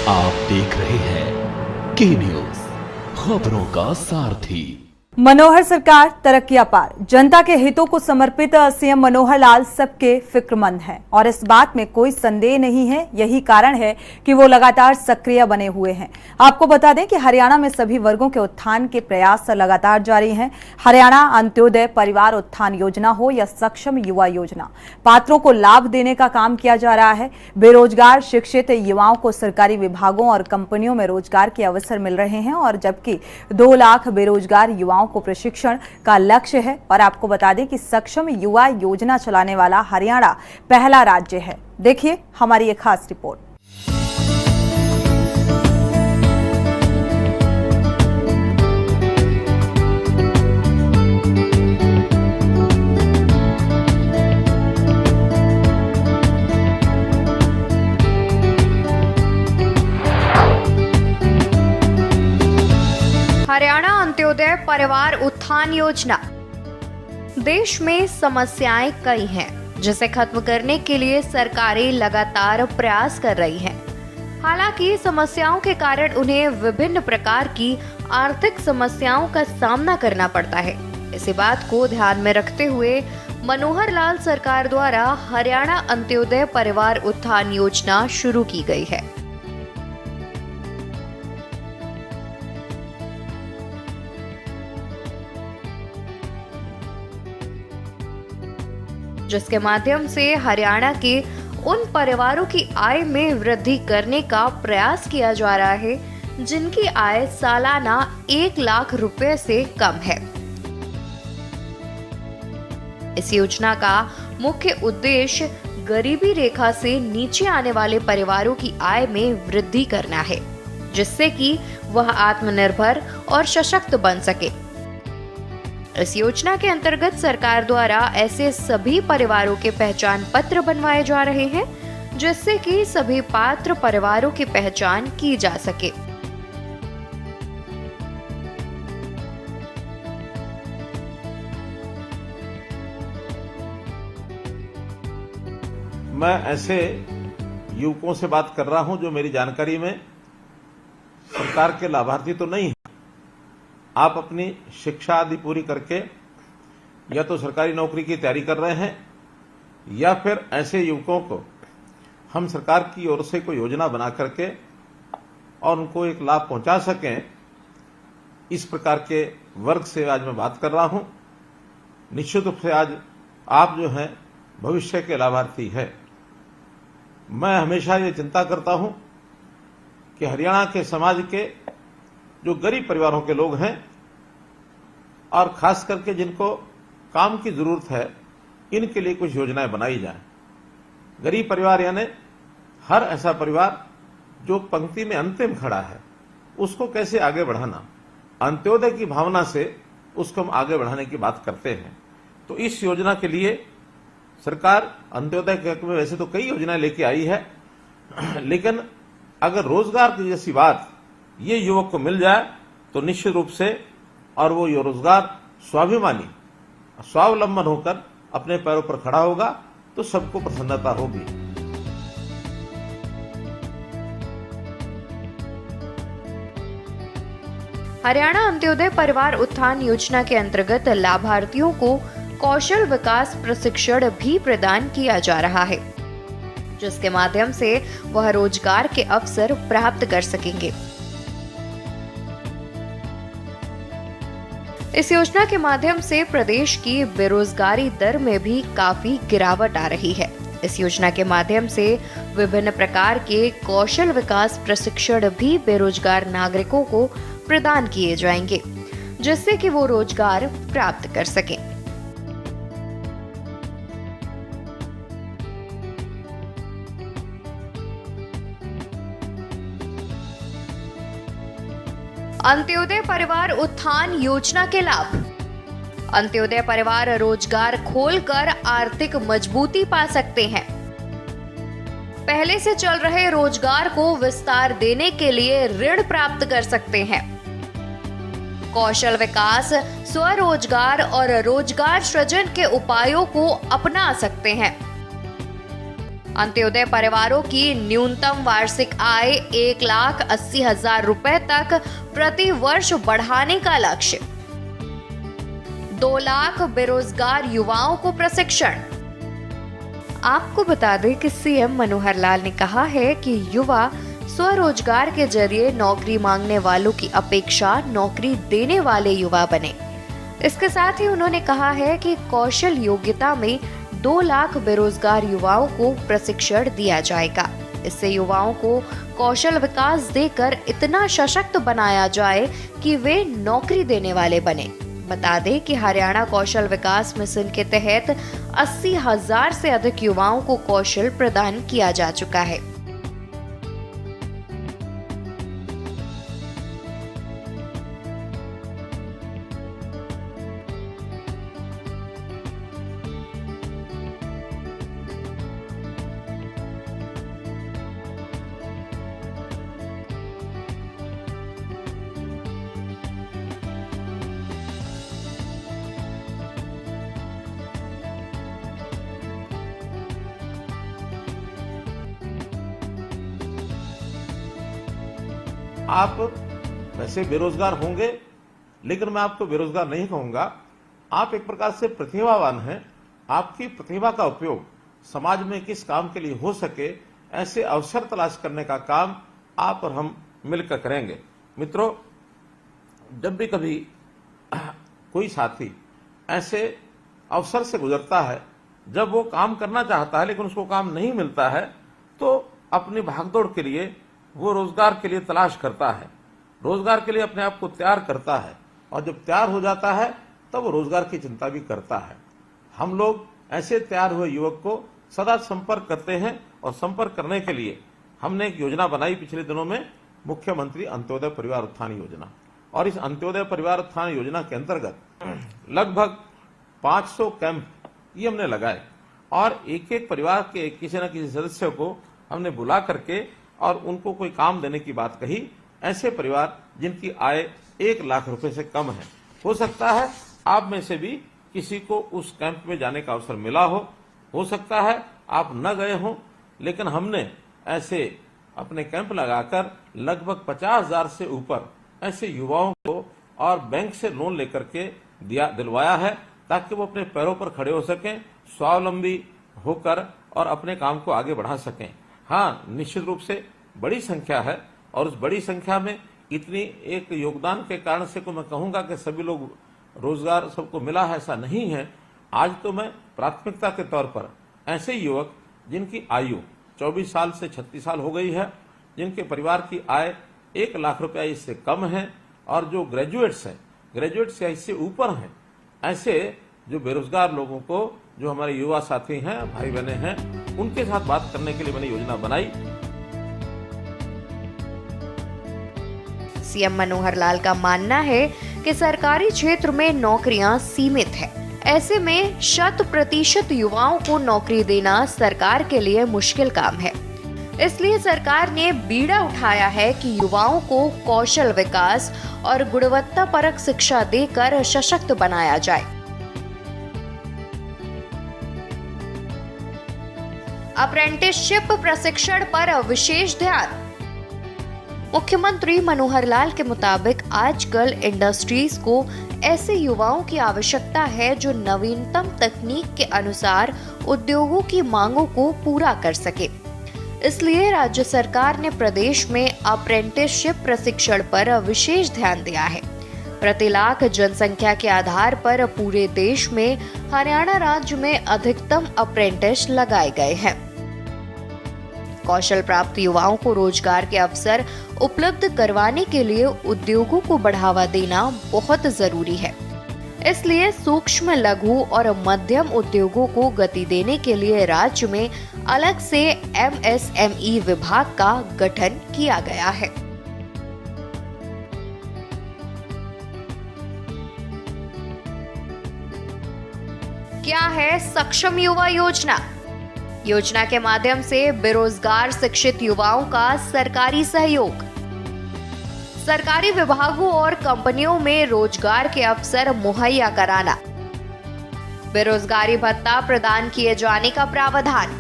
आप देख रहे हैं के न्यूज, खबरों का सारथी। मनोहर सरकार तरक्की अपार, जनता के हितों को समर्पित सीएम मनोहर लाल सबके फिक्रमंद हैं और इस बात में कोई संदेह नहीं है। यही कारण है कि वो लगातार सक्रिय बने हुए हैं। आपको बता दें कि हरियाणा में सभी वर्गों के उत्थान के प्रयास लगातार जारी हैं। हरियाणा अंत्योदय परिवार उत्थान योजना हो या सक्षम युवा योजना, पात्रों को लाभ देने का काम किया जा रहा है। बेरोजगार शिक्षित युवाओं को सरकारी विभागों और कंपनियों में रोजगार के अवसर मिल रहे हैं और जबकि 2 लाख बेरोजगार युवाओं को प्रशिक्षण का लक्ष्य है। और आपको बता दें कि सक्षम युवा योजना चलाने वाला हरियाणा पहला राज्य है। देखिए हमारी एक खास रिपोर्ट। हरियाणा अंत्योदय परिवार उत्थान योजना। देश में समस्याएं कई हैं, जिसे खत्म करने के लिए सरकारें लगातार प्रयास कर रही हैं। हालांकि समस्याओं के कारण उन्हें विभिन्न प्रकार की आर्थिक समस्याओं का सामना करना पड़ता है। इसी बात को ध्यान में रखते हुए मनोहर लाल सरकार द्वारा हरियाणा अंत्योदय परिवार उत्थान योजना शुरू की गई है, जिसके माध्यम से हरियाणा के उन परिवारों की आय में वृद्धि करने का प्रयास किया जा रहा है जिनकी आय सालाना 1 लाख रुपए से कम है। इस योजना का मुख्य उद्देश्य गरीबी रेखा से नीचे आने वाले परिवारों की आय में वृद्धि करना है, जिससे कि वह आत्मनिर्भर और सशक्त बन सके। इस योजना के अंतर्गत सरकार द्वारा ऐसे सभी परिवारों के पहचान पत्र बनवाए जा रहे हैं, जिससे कि सभी पात्र परिवारों की पहचान की जा सके। मैं ऐसे युवकों से बात कर रहा हूं जो मेरी जानकारी में सरकार के लाभार्थी तो नहीं है। आप अपनी शिक्षा आदि पूरी करके या तो सरकारी नौकरी की तैयारी कर रहे हैं या फिर ऐसे युवकों को हम सरकार की ओर से कोई योजना बना करके और उनको एक लाभ पहुंचा सकें, इस प्रकार के वर्ग से आज मैं बात कर रहा हूं। निश्चित रूप से आज आप जो हैं भविष्य के लाभार्थी है। मैं हमेशा ये चिंता करता हूं कि हरियाणा के समाज के जो गरीब परिवारों के लोग हैं और खास करके जिनको काम की जरूरत है, इनके लिए कुछ योजनाएं बनाई जाएं। गरीब परिवार यानी हर ऐसा परिवार जो पंक्ति में अंतिम खड़ा है, उसको कैसे आगे बढ़ाना, अंत्योदय की भावना से उसको हम आगे बढ़ाने की बात करते हैं। तो इस योजना के लिए सरकार अंत्योदय के हक में वैसे तो कई योजनाएं लेके आई है, लेकिन अगर रोजगार की जैसी बात ये युवक को मिल जाए तो निश्चित रूप से और वो ये रोजगार स्वाभिमानी स्वावलंबन होकर अपने पैरों पर खड़ा होगा तो सबको प्रसन्नता होगी। हरियाणा अंत्योदय परिवार उत्थान योजना के अंतर्गत लाभार्थियों को कौशल विकास प्रशिक्षण भी प्रदान किया जा रहा है, जिसके माध्यम से वह रोजगार के अवसर प्राप्त कर सकेंगे। इस योजना के माध्यम से प्रदेश की बेरोजगारी दर में भी काफी गिरावट आ रही है। इस योजना के माध्यम से विभिन्न प्रकार के कौशल विकास प्रशिक्षण भी बेरोजगार नागरिकों को प्रदान किए जाएंगे, जिससे कि वो रोजगार प्राप्त कर सकें। अंत्योदय परिवार उत्थान योजना के लाभ। अंत्योदय परिवार रोजगार खोलकर आर्थिक मजबूती पा सकते हैं। पहले से चल रहे रोजगार को विस्तार देने के लिए ऋण प्राप्त कर सकते हैं। कौशल विकास, स्वरोजगार और रोजगार सृजन के उपायों को अपना सकते हैं। अंत्योदय परिवारों की न्यूनतम वार्षिक आय 1,80,000 रुपए तक प्रति वर्ष बढ़ाने का लक्ष्य। 2 लाख बेरोजगार युवाओं को प्रशिक्षण। आपको बता दें कि सीएम मनोहर लाल ने कहा है कि युवा स्वरोजगार के जरिए नौकरी मांगने वालों की अपेक्षा नौकरी देने वाले युवा बने। इसके साथ ही उन्होंने कहा है कि कौशल योग्यता में 2 लाख बेरोजगार युवाओं को प्रशिक्षण दिया जाएगा। इससे युवाओं को कौशल विकास देकर इतना सशक्त बनाया जाए कि वे नौकरी देने वाले बने। बता दें कि हरियाणा कौशल विकास मिशन के तहत 80,000 से अधिक युवाओं को कौशल प्रदान किया जा चुका है। आप वैसे बेरोजगार होंगे, लेकिन मैं आपको बेरोजगार नहीं कहूंगा। आप एक प्रकार से प्रतिभावान हैं। आपकी प्रतिभा का उपयोग समाज में किस काम के लिए हो सके, ऐसे अवसर तलाश करने का काम आप और हम मिलकर करेंगे। मित्रों, जब भी कभी कोई साथी ऐसे अवसर से गुजरता है, जब वो काम करना चाहता है लेकिन उसको काम नहीं मिलता है, तो अपनी भागदौड़ के लिए वो रोजगार के लिए तलाश करता है, रोजगार के लिए अपने आप को तैयार करता है, और जब तैयार हो जाता है तब वो रोजगार की चिंता भी करता है। हम लोग ऐसे तैयार हुए युवक को सदा संपर्क करते हैं, और संपर्क करने के लिए हमने एक योजना बनाई पिछले दिनों में, मुख्यमंत्री अंत्योदय परिवार उत्थान योजना। और इस अंत्योदय परिवार उत्थान योजना के अंतर्गत लगभग 500 कैंप ये हमने लगाए, और एक एक परिवार के किसी न किसी सदस्य को हमने बुला करके और उनको कोई काम देने की बात कही। ऐसे परिवार जिनकी आय 1 लाख रुपए से कम है। हो सकता है आप में से भी किसी को उस कैंप में जाने का अवसर मिला हो सकता है आप न गए हों, लेकिन हमने ऐसे अपने कैंप लगाकर लगभग 50,000 से ऊपर ऐसे युवाओं को और बैंक से लोन लेकर के दिलवाया है, ताकि वो अपने पैरों पर खड़े हो सकें, स्वावलंबी होकर और अपने काम को आगे बढ़ा सकें। हाँ, निश्चित रूप से बड़ी संख्या है, और उस बड़ी संख्या में इतनी एक योगदान के कारण से को मैं कहूंगा कि सभी लोग रोजगार सबको मिला है, ऐसा नहीं है। आज तो मैं प्राथमिकता के तौर पर ऐसे युवक जिनकी आयु 24 साल से 36 साल हो गई है, जिनके परिवार की आय 1 लाख रुपया इससे कम है, और जो ग्रेजुएट्स हैं, ग्रेजुएट से इससे ऊपर हैं, ऐसे जो बेरोजगार लोगों को, जो हमारे युवा साथी हैं, भाई बहने हैं, उनके साथ बात करने के लिए मैंने योजना बनाई। सीएम मनोहर लाल का मानना है कि सरकारी क्षेत्र में नौकरियां सीमित है। ऐसे में 100% युवाओं को नौकरी देना सरकार के लिए मुश्किल काम है। इसलिए सरकार ने बीड़ा उठाया है कि युवाओं को कौशल विकास और गुणवत्तापरक शिक्षा देकर सशक्त बनाया जाए। अप्रेंटिसशिप प्रशिक्षण पर विशेष ध्यान। मुख्यमंत्री मनोहर लाल के मुताबिक आजकल इंडस्ट्रीज को ऐसे युवाओं की आवश्यकता है जो नवीनतम तकनीक के अनुसार उद्योगों की मांगों को पूरा कर सके। इसलिए राज्य सरकार ने प्रदेश में अप्रेंटिसशिप प्रशिक्षण पर विशेष ध्यान दिया है। प्रति लाख जनसंख्या के आधार पर पूरे देश में हरियाणा राज्य में अधिकतम अप्रेंटिस लगाए गए हैं। कौशल प्राप्त युवाओं को रोजगार के अवसर उपलब्ध करवाने के लिए उद्योगों को बढ़ावा देना बहुत जरूरी है। इसलिए सूक्ष्म, लघु और मध्यम उद्योगों को गति देने के लिए राज्य में अलग से MSME विभाग का गठन किया गया है। क्या है सक्षम युवा योजना? योजना के माध्यम से बेरोजगार शिक्षित युवाओं का सरकारी सहयोग, सरकारी विभागों और कंपनियों में रोजगार के अवसर मुहैया कराना, बेरोजगारी भत्ता प्रदान किए जाने का प्रावधान,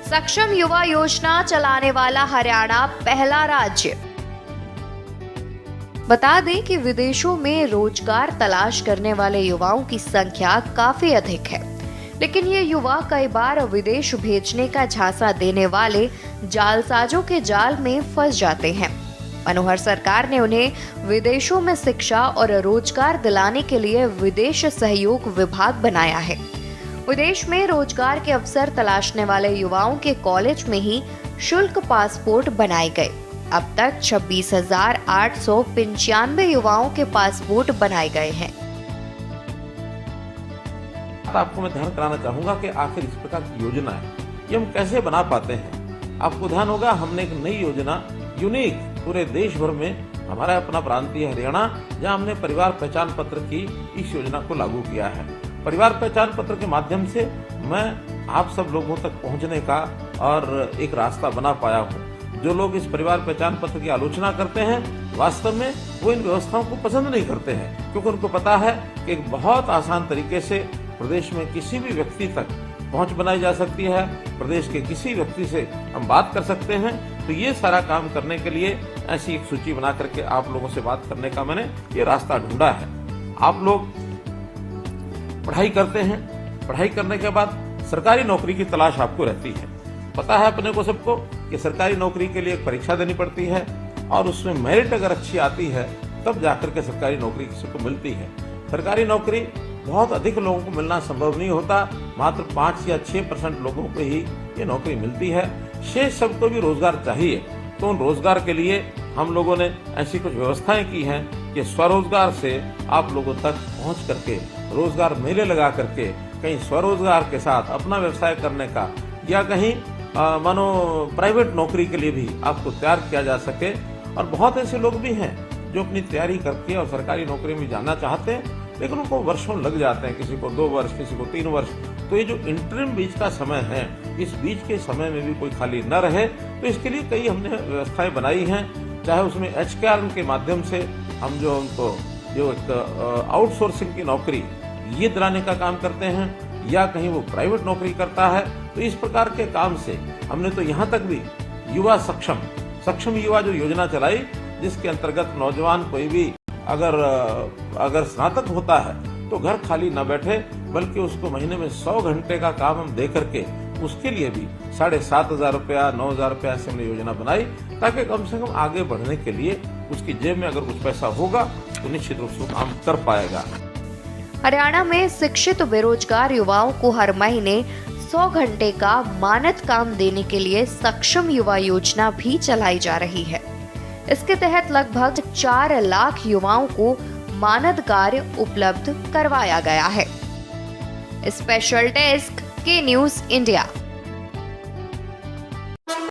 सक्षम युवा योजना चलाने वाला हरियाणा पहला राज्य। बता दें कि विदेशों में रोजगार तलाश करने वाले युवाओं की संख्या काफी अधिक है, लेकिन ये युवा कई बार विदेश भेजने का झांसा देने वाले जालसाजों के जाल में फंस जाते हैं। मनोहर सरकार ने उन्हें विदेशों में शिक्षा और रोजगार दिलाने के लिए विदेश सहयोग विभाग बनाया है। विदेश में रोजगार के अवसर तलाशने वाले युवाओं के कॉलेज में ही शुल्क पासपोर्ट बनाए गए। अब तक 26,895 युवाओं के पासपोर्ट बनाए गए हैं। आपको मैं ध्यान कराना चाहूंगा कि आखिर इस प्रकार की योजना है ये हम कैसे बना पाते हैं। आपको ध्यान होगा हमने एक नई योजना यूनिक पूरे देश भर में, हमारा अपना प्रांतीय हरियाणा, जहां हमने परिवार पहचान पत्र की इस योजना को लागू किया है। परिवार पहचान पत्र के माध्यम से मैं आप सब लोगों तक पहुंचने का और एक रास्ता बना पाया हूं। जो लोग इस परिवार पहचान पत्र की आलोचना करते हैं, वास्तव में वो इन व्यवस्थाओं को पसंद नहीं करते हैं, क्योंकि उनको पता है कि एक बहुत आसान तरीके से प्रदेश में किसी भी व्यक्ति तक पहुंच बनाई जा सकती है, प्रदेश के किसी व्यक्ति से हम बात कर सकते हैं। तो ये सारा काम करने के लिए ऐसी एक सूची बना करके आप लोगों से बात करने का मैंने ये रास्ता ढूंढा है। आप लोग पढ़ाई करते हैं, पढ़ाई करने के बाद सरकारी नौकरी की तलाश आपको रहती है। पता है अपने को सबको कि सरकारी नौकरी के लिए एक परीक्षा देनी पड़ती है और उसमें मेरिट अगर अच्छी आती है तब जाकर के सरकारी नौकरी किसी को मिलती है। सरकारी नौकरी बहुत अधिक लोगों को मिलना संभव नहीं होता, मात्र 5 या 6% लोगों को ही ये नौकरी मिलती है। शेष सबको भी रोजगार चाहिए, तो उन रोजगार के लिए हम लोगों ने ऐसी कुछ व्यवस्थाएं की हैं कि स्वरोजगार से आप लोगों तक पहुंच करके, रोजगार मेले लगा करके कहीं स्वरोजगार के साथ अपना व्यवसाय करने का या कहीं मानो प्राइवेट नौकरी के लिए भी आपको तैयार किया जा सके। और बहुत ऐसे लोग भी हैं जो अपनी तैयारी करके और सरकारी नौकरी में जाना चाहते हैं, लेकिन उनको वर्षों लग जाते हैं, किसी को 2 वर्ष, किसी को 3 वर्ष। तो ये जो इंटरिम बीच का समय है, इस बीच के समय में भी कोई खाली न रहे, तो इसके लिए कई हमने व्यवस्थाएं बनाई हैं। चाहे उसमें HKR के माध्यम से हम जो उनको जो एक आउटसोर्सिंग की नौकरी ये दिलाने का काम करते हैं, या कहीं वो प्राइवेट नौकरी करता है, तो इस प्रकार के काम से हमने तो यहाँ तक भी युवा सक्षम युवा जो योजना चलाई, जिसके अंतर्गत नौजवान कोई भी अगर स्नातक होता है तो घर खाली न बैठे, बल्कि उसको महीने में 100 घंटे का काम हम दे करके उसके लिए भी 7,500 रुपया, 9,000 रुपया ऐसे हमने योजना बनाई, ताकि कम से कम आगे बढ़ने के लिए उसकी जेब में अगर कुछ पैसा होगा तो निश्चित रूप से काम कर पाएगा। हरियाणा में शिक्षित बेरोजगार युवाओं को हर महीने 100 घंटे का मानद काम देने के लिए सक्षम युवा योजना भी चलाई जा रही है। इसके तहत लगभग 4 लाख युवाओं को मानद कार्य उपलब्ध करवाया गया है। स्पेशल डेस्क के न्यूज़ इंडिया।